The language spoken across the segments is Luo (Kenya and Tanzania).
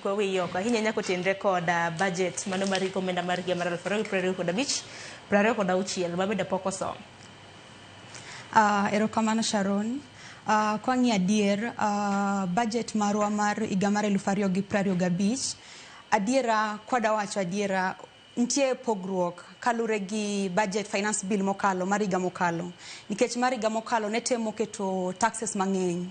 Kwa wiyo kwa hinya nyako tenre koda budget mano mari komenda mari ga maral farol prero koda bich prero koda uchiel mabeda poko so. Erokamano Sharon. Kwa ngi adier budget marwa mar higa mar 2025 adiera kwada wacho adiera ntie pogruok kalure gi budget finance bill mokalo mar higa mokalo nikech mar higa mokalo ne temo keto taxes mang'eny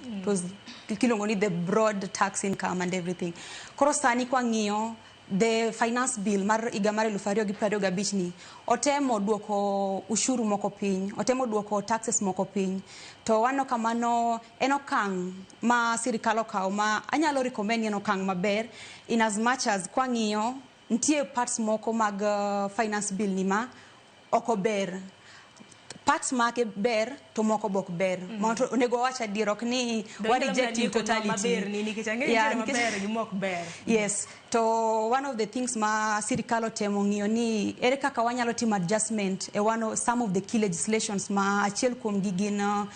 kilongo ni the broad tax income and everything. Koro sani kwa ng'iyo the finance bill mar higa mar 2025 ni otemo duoko ushuru moko piny, otemo duoko taxes moko piny. To wano kamano en okang' ma sirikal okawo ma anyalo recommend en okang' maber in as much as kwa ng'iyo ntie parts moko mag finance bill ni ma oko ber. Parts make ber to moko bok ber. Moto onego wacha dir ok ni wa rejecting totality. Yes. To one of the things ma sirikal otemo ng'iyo ni ere kaka wanyalo timo adjustment e some of the key legislations ma achiel kuom gi gin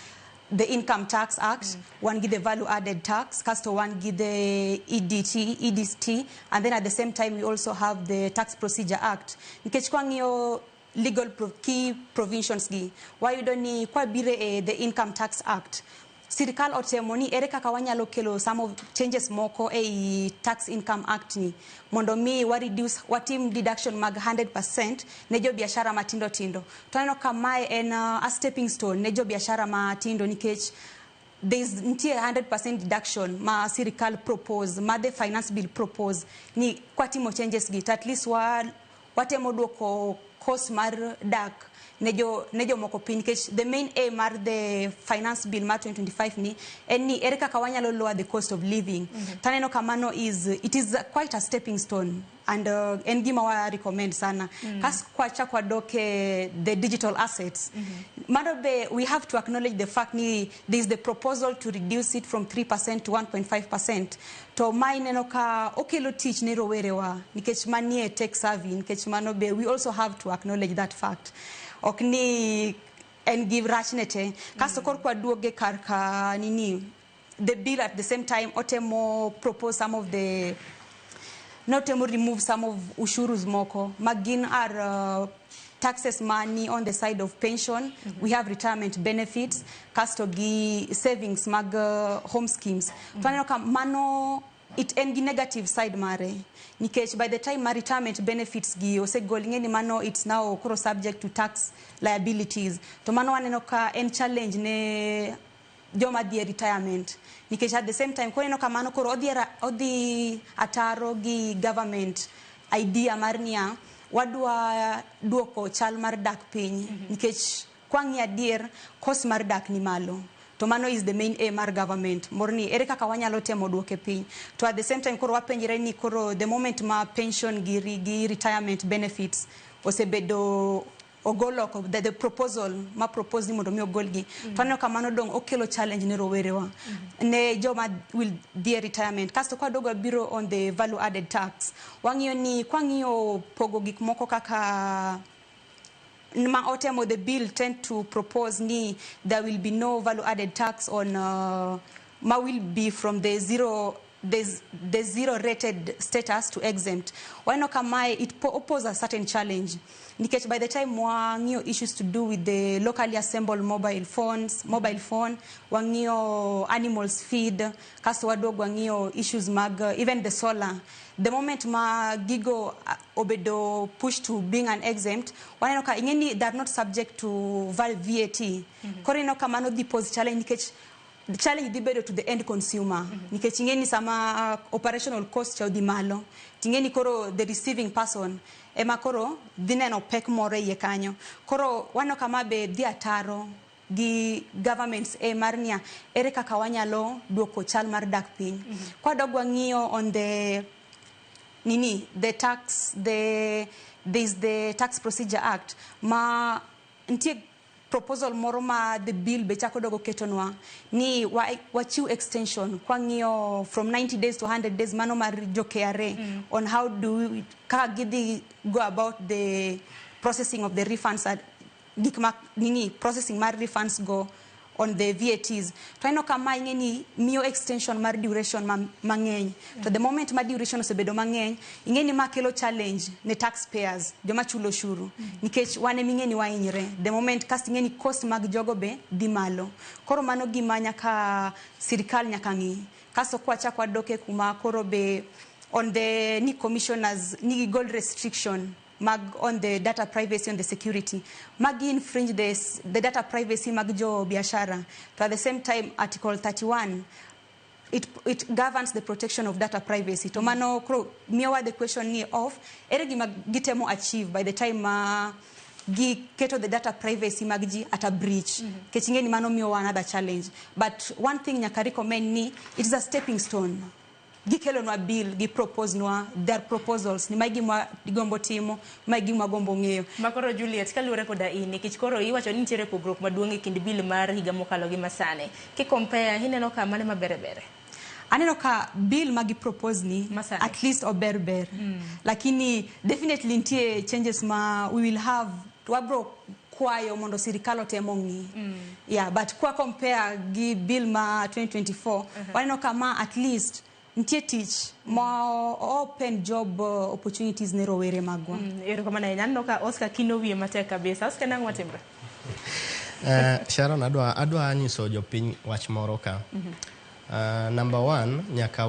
the Income Tax Act, one give the value added tax, casto one give the EDT, and then at the same time we also have the Tax Procedure Act. Nikech kwa ngiyo legal key provisions gi, why you don't need kwa bire the Income Tax Act. Sirikal otemo ni ere kaka wanyalo kelo some of changes moko e Tax Income Act ni. Mondo mi wa reduce watim deduction mag 100% ne jo biashara matindo tindo. Tunaona kama en a stepping stone ne jo biashara matindo nikech there's ntie 100% deduction ma sirikal propose, ma the finance bill propose ni kwa timo changes git at least watemo duoko cost mar dak nejo moko piny nikech the main aim mar the finance bill mar 2025 ni en ni ere kaka wanyalo lower the cost of living. Taneno kamano it is quite a stepping stone and en gima wa recommend sana. Kas kwa chakwa doke the digital assets. Madobe we have to acknowledge the fact ni there is the proposal to reduce it from 3% to 1.5%. To maineno ka okelo teach ne rowerewa nikech manie tech savvy nikech manobe we also have to acknowledge that fact. Okni and give rachnete kasto kor kwa duoge karka nini the bill at the same time otemo propose some of the notemo remove some of ushurus moko magin are taxes money on the side of pension. We have retirement benefits kasto gi savings mag home schemes. Tunaona kama mano it engi negative side mare nikech by the time my retirement benefits gi osegol ngeni mano it's now koro subject to tax liabilities to mano waneno ka en challenge ne joma die retirement nikech at the same time ko eno ka mano koro odi ataro gi government idea mar nia wadwa duoko chal mar dak piny nikech kwangi adier cost mar dak ni malo. To mano is the main aim mar government. Morni ere kaka wanyalo temo duoke piny. To at the same time koro wapenjire ni koro the moment ma pension gi retirement benefits osebedo ogoloko the proposal ma propose ni mondo mi ogolgi. Tano kamano dong okelo challenge ne rowerewa. Ne joma will be retirement. Kasto kwa dogo biro on the value added tax. Wangio ni kwa ngio pogo gik moko kaka ma otemo the bill tend to propose ni there will be no value added tax on ma will be from the zero rated status to exempt. Wano kama it oppose a certain challenge nikech by the time wangio issues to do with the locally assembled mobile phone wangio animals feed kasto wadogo wangio issues mag even the solar. The moment ma gigo obedo push to being an exempt, waneno ka ingeni they are not subject to VAT. Korino kamano di pose challenge nikech the challenge dibedo to the end consumer. Nikech ingeni sama operational cost cha di malo. Tingeni koro the receiving person ema koro dineno pek more ye kanyo. Koro wano kama be di ataro gi governments marnia ere kaka wanyalo duoko chal mar dak piny. Kwa dogwa ng'iyo on the there's the Tax Procedure Act ma ntie proposal moro ma the bill be chako dogo ketonwa ni wachiu extension kwa ng'iyo from 90 days to 100 days mano mar jo KRA on how do we gidi go about the processing of the refunds at processing mar refunds go on the VATs. To ino kama ingeni mio extension mar duration mangeny. To the moment ma duration osebedo mangeny, ingeni ma kelo challenge ne taxpayers, joma chulo shuru. Nikech wane mingeni wainyre. The moment kas ingeni cost mag jogo be dhi malo. Koro mano gima nyaka sirikal nyaka ngi. Kaso kwacha kwa doke kuma koro be on the ni commissioners ni gold restriction mag on the data privacy and the security mag infringe the data privacy mag jo biashara. To at the same time article 31 it governs the protection of data privacy. To mano miwa the question ni of ere gima gitemo achieve by the time gi keto the data privacy magji at a breach. Kechingeni mano miwa another challenge. But one thing nyaka recommend ni it is a stepping stone. Gi kelo nwa bill, gi propose nwa their proposals ni maigi mwa gombo timo, maigi mwa gombo ng'eyo. Makoro Juliet kaluwore koda ini kich koro iwacho ni nitiere pogruok maduong' e kind bill mar higa mokalo gi masane. Ki compare hineno ka mane mabere bere. Aneno ka bill magi propose ni masane. At least oberber. Lakini definitely ntie changes ma we will have wabro kwayo mondo sirikal temo ngi. Yeah, but kwa compare gi bill ma 2024 waneno kama at least ntie teach more open job opportunities ne rowere magwa. Ero kama na inano ka Oscar kino wiye matek kabisa. Oscar nango watimre. Sharon adwa nyiso jopiny wach moro ka. Number 1 nyaka